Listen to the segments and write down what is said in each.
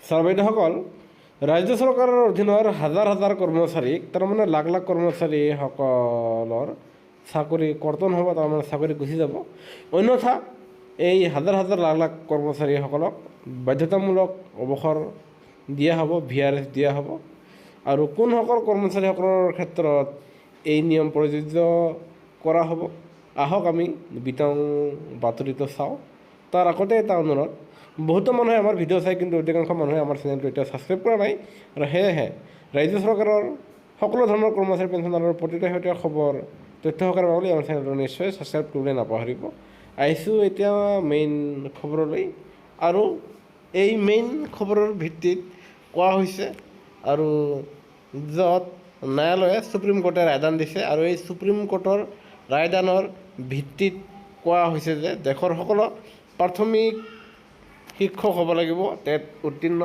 Sir বাইদেউসকল, ৰাজ্য চৰকাৰৰ অধীনৰ হাজাৰ হাজাৰ কৰ্মচাৰীক তাৰমানে লাখ লাখ কৰ্মচাৰীসকলৰ চাকৰি কৰ্তন হ'ব, তাৰমানে চাকৰি গুচি যাব। অন্যথা এই হাজাৰ হাজাৰ লাখ লাখ কৰ্মচাৰীসকলক বাধ্যতামূলক অৱসৰ দিয়া হ'ব, VRS দিয়া হ'ব। আৰু কোনসকল কৰ্মচাৰীসকলৰ ক্ষেত্ৰত এই নিয়ম প্ৰযোজ্য কৰা হ'ব, আহক আমি বিতং বাতৰিটো চাওঁ। তাৰ আগতে এটা অনুৰোধ, বহুতো মানুহে আমাৰ ভিডিঅ' চাই কিন্তু অধিকাংশ মানুহে আমাৰ চেনেলটো এতিয়া ছাবস্ক্ৰাইব কৰা নাই। আৰু সেয়েহে ৰাজ্য চৰকাৰৰ সকলো ধৰণৰ কৰ্মচাৰী পেঞ্চনাৰৰ প্ৰতিটো শেহতীয়া খবৰ তথ্য সহকাৰে পাবলৈ আমাৰ চেনেলটো নিশ্চয় ছাবস্ক্ৰাইব কৰিবলৈ নাপাহৰিব। আহিছোঁ এতিয়া মেইন খবৰলৈ। আৰু এই মেইন খবৰৰ ভিত্তিত কোৱা হৈছে আৰু য'ত ন্যায়ালয়ে সুপ্ৰিম কোৰ্টে ৰায়দান দিছে, আৰু এই সুপ্ৰিম কোৰ্টৰ ৰায়দানৰ ভিত্তিত কোৱা হৈছে যে দেশৰ সকলো প্ৰাথমিক শিক্ষক হ'ব লাগিব টেট উত্তীৰ্ণ,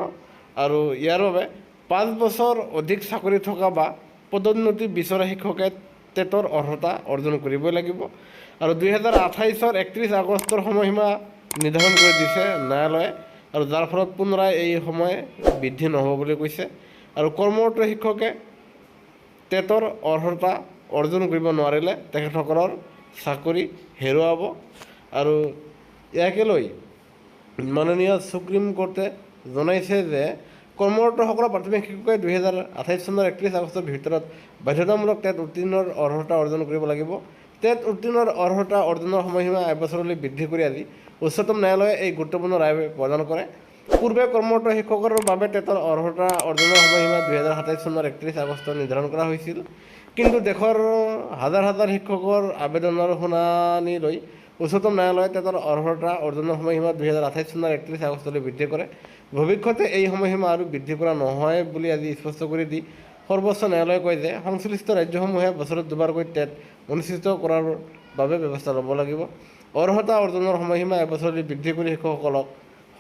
আৰু ইয়াৰ বাবে 5 বছৰ অধিক চাকৰি থকা বা পদোন্নতি বিচৰা শিক্ষকে টেটৰ অৰ্হতা অৰ্জন কৰিবই লাগিব। আৰু 2028 31 আগষ্টৰ সময়সীমা নিৰ্ধাৰণ কৰি দিছে ন্যায়ালয়ে, আৰু যাৰ ফলত পুনৰাই এই সময় বৃদ্ধি নহ'ব বুলি কৈছে। আৰু কৰ্মৰত শিক্ষকে টেটৰ অৰ্হতা অৰ্জন কৰিব নোৱাৰিলে তেখেতসকলৰ চাকৰি হেৰুৱাব। আৰু ইয়াকে লৈ মাননীয় সুপ্ৰিম কোৰ্টে জনাইছে যে কৰ্মৰত সকলো প্ৰাথমিক শিক্ষকে 2028 চনৰ 31 আগষ্টৰ ভিতৰত বাধ্যতামূলক টেট উত্তীৰ্ণৰ অৰ্হতা অৰ্জন কৰিব লাগিব। টেট উত্তীৰ্ণৰ অৰ্হতা অৰ্জনৰ সময়সীমা এবছৰলৈ বৃদ্ধি কৰি আজি উচ্চতম ন্যায়ালয়ে এই গুৰুত্বপূৰ্ণ ৰায় প্ৰদান কৰে। পূৰ্বে কৰ্মৰত শিক্ষকৰ বাবে টেটৰ অৰ্হতা অৰ্জনৰ সময়সীমা 2027 চনৰ 31 আগষ্ট নিৰ্ধাৰণ কৰা হৈছিল। কিন্তু দেশৰ হাজাৰ হাজাৰ শিক্ষকৰ আবেদনৰ শুনানি লৈ উচ্চতম ন্যায়ালয়ে টেটৰ অৰ্হতা অৰ্জনৰ সময়সীমা 2028 চনৰ 31 আগষ্টলৈ বৃদ্ধি কৰে। ভৱিষ্যতে এই সময়সীমা আৰু বৃদ্ধি কৰা নহয় বুলি আজি স্পষ্ট কৰি দি সৰ্বোচ্চ ন্যায়ালয়ে কয় যে সংশ্লিষ্ট ৰাজ্যসমূহে বছৰত দুবাৰকৈ টেট অনুষ্ঠিত কৰাৰ বাবে ব্যৱস্থা ল'ব লাগিব। অৰ্হতা অৰ্জনৰ সময়সীমা এবছৰলৈ বৃদ্ধি কৰি শিক্ষকসকলক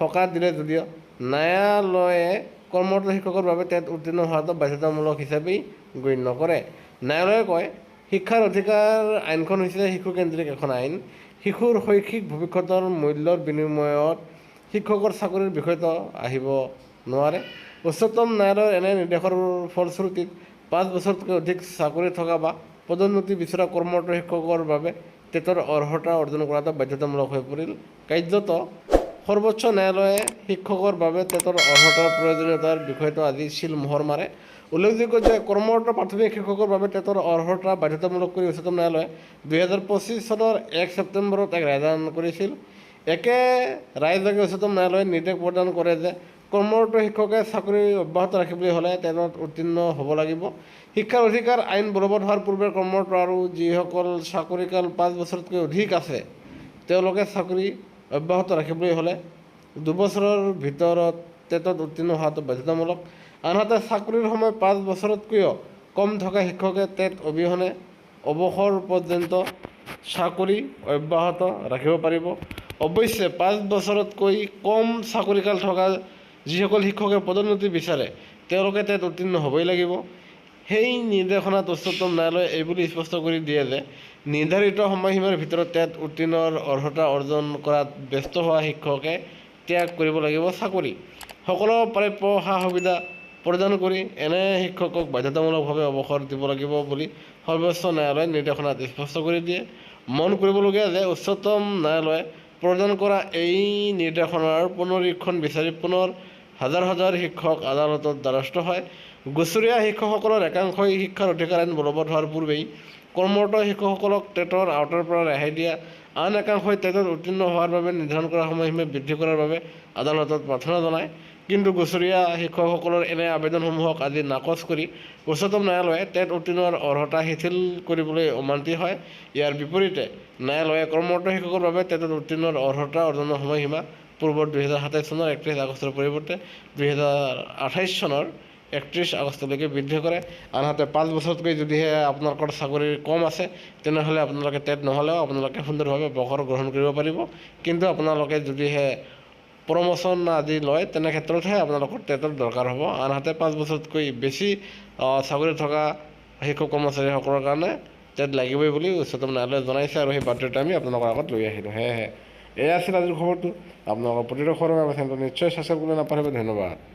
সকাহ দিলে যদিও ন্যায়ালয়ে কৰ্মৰত শিক্ষকৰ বাবে টেট উত্তীৰ্ণ হোৱাটো বাধ্যতামূলক হিচাপেই গণ্য কৰে। ন্যায়ালয়ে কয়, শিক্ষাৰ অধিকাৰ আইনখন হৈছে শিশুকেন্দ্ৰিক এখন আইন। শিশুৰ শৈক্ষিক ভৱিষ্যতৰ মূল্যৰ বিনিময়ত শিক্ষকৰ চাকৰিৰ বিষয়টো আহিব নোৱাৰে। উচ্চতম ন্যায়ালয়ৰ এনে নিৰ্দেশৰ ফলশ্ৰুতিত 5 বছৰতকৈ অধিক চাকৰি থকা বা পদোন্নতি বিচৰা কৰ্মৰত শিক্ষকৰ বাবে টেটৰ অৰ্হতা অৰ্জন কৰাটো বাধ্যতামূলক হৈ পৰিল। কাৰ্যত সৰ্বোচ্চ ন্যায়ালয়ে শিক্ষকৰ বাবে টেটৰ অৰ্হতাৰ প্ৰয়োজনীয়তাৰ বিষয়টো আজি চিলমোহৰ মাৰে। উল্লেখযোগ্য যে কৰ্মৰত প্ৰাথমিক শিক্ষকৰ বাবে টেটৰ অৰ্হতা বাধ্যতামূলক কৰি উচ্চতম ন্যায়ালয়ে 2025 চনৰ 1 ছেপ্টেম্বৰত এক ৰায়দান কৰিছিল। একে ৰায়যোগে উচ্চতম ন্যায়ালয়ে নিৰ্দেশ প্ৰদান কৰে যে কৰ্মৰত শিক্ষকে চাকৰি অব্যাহত ৰাখিবলৈ হ'লে টেটত উত্তীৰ্ণ হ'ব লাগিব। শিক্ষাৰ অধিকাৰ আইন বলবৎ হোৱাৰ পূৰ্বে কৰ্মৰত আৰু যিসকল চাকৰিকাল 5 বছৰতকৈ অধিক আছে তেওঁলোকে চাকৰি অব্যাহত ৰাখিবলৈ হ'লে 2 বছৰৰ ভিতৰত টেটত উত্তীৰ্ণ হোৱাটো বাধ্যতামূলক। আনহাতে চাকৰিৰ সময় 5 বছৰতকৈও কম থকা শিক্ষকে টেট অবিহনে অৱসৰ পৰ্যন্ত চাকৰি অব্যাহত ৰাখিব পাৰিব। অৱশ্যে 5 বছৰতকৈ কম চাকৰিকাল থকা যিসকল শিক্ষকে পদোন্নতি বিচাৰে তেওঁলোকে টেট উত্তীৰ্ণ হ'বই লাগিব। সেই নিৰ্দেশনাত উচ্চতম ন্যায়ালয়ে এইবুলি স্পষ্ট কৰি দিয়ে যে নিৰ্ধাৰিত সময়সীমাৰ ভিতৰত টেট উত্তীৰ্ণৰ অৰ্হতা অৰ্জন কৰাত ব্যস্ত হোৱা শিক্ষকে ত্যাগ কৰিব লাগিব চাকৰি। সকলো প্ৰাপ্য সা সুবিধা প্ৰদান কৰি এনে শিক্ষকক বাধ্যতামূলকভাৱে অৱসৰ দিব লাগিব বুলি সৰ্বোচ্চ ন্যায়ালয়ে নিৰ্দেশনাত স্পষ্ট কৰি দিয়ে। মন কৰিবলগীয়া যে উচ্চতম ন্যায়ালয়ে প্ৰদান কৰা এই নিৰ্দেশনাৰ পুনৰীক্ষণ বিচাৰি পুনৰ হাজাৰ হাজাৰ শিক্ষক আদালতত দ্বাৰস্থ হয়। গুচৰীয়া শিক্ষকসকলৰ একাংশই শিক্ষাৰ অধিকাৰ আইন বলবৎ হোৱাৰ পূৰ্বেই কৰ্মৰত শিক্ষকসকলক টেটৰ আওতাৰ পৰা ৰেহাই দিয়া, আন একাংশই টেটত উত্তীৰ্ণ হোৱাৰ বাবে নিৰ্ধাৰণ কৰা সময়সীমা বৃদ্ধি কৰাৰ বাবে আদালতত প্ৰাৰ্থনা জনায়। কিন্তু গুচৰীয়া শিক্ষকসকলৰ এনে আবেদনসমূহক আজি নাকচ কৰি উচ্চতম ন্যায়ালয়ে টেট উত্তীৰ্ণৰ অৰ্হতা শিথিল কৰিবলৈ অমান্তি হয়। ইয়াৰ বিপৰীতে ন্যায়ালয়ে কৰ্মৰত শিক্ষকৰ বাবে টেটত উত্তীৰ্ণৰ অৰ্হতা অৰ্জনৰ সময়সীমা পূৰ্বৰ 2027 চনৰ 31 আগষ্টৰ পৰিৱৰ্তে 2028 চনৰ 31 আগষ্টলৈকে বৃদ্ধি কৰে। আনহাতে 5 বছৰতকৈ যদিহে আপোনালোকৰ চাকৰি কম আছে তেনেহ'লে আপোনালোকে টেট নহ'লেও আপোনালোকে সুন্দৰভাৱে অৱসৰ গ্ৰহণ কৰিব পাৰিব। কিন্তু আপোনালোকে যদিহে প্ৰমোশ্যন আদি লয় তেনে ক্ষেত্ৰতহে আপোনালোকৰ টেটৰ দৰকাৰ হ'ব। আনহাতে 5 বছৰতকৈ বেছি চাকৰি থকা শিক্ষক কৰ্মচাৰীসকলৰ কাৰণে টেট লাগিবই বুলি উচ্চতম ন্যায়ালয়ে জনাইছে, আৰু সেই বাতৰিটো আমি আপোনালোকৰ আগত লৈ আহিলোঁ। সেয়েহে এয়া আছিল আজিৰ খবৰটো। আপোনালোকৰ প্ৰতিটো খবৰ আমাৰ চেনেলটো নিশ্চয় ছাবস্ক্ৰাইব কৰিবলৈ নাপাহৰিব। ধন্যবাদ।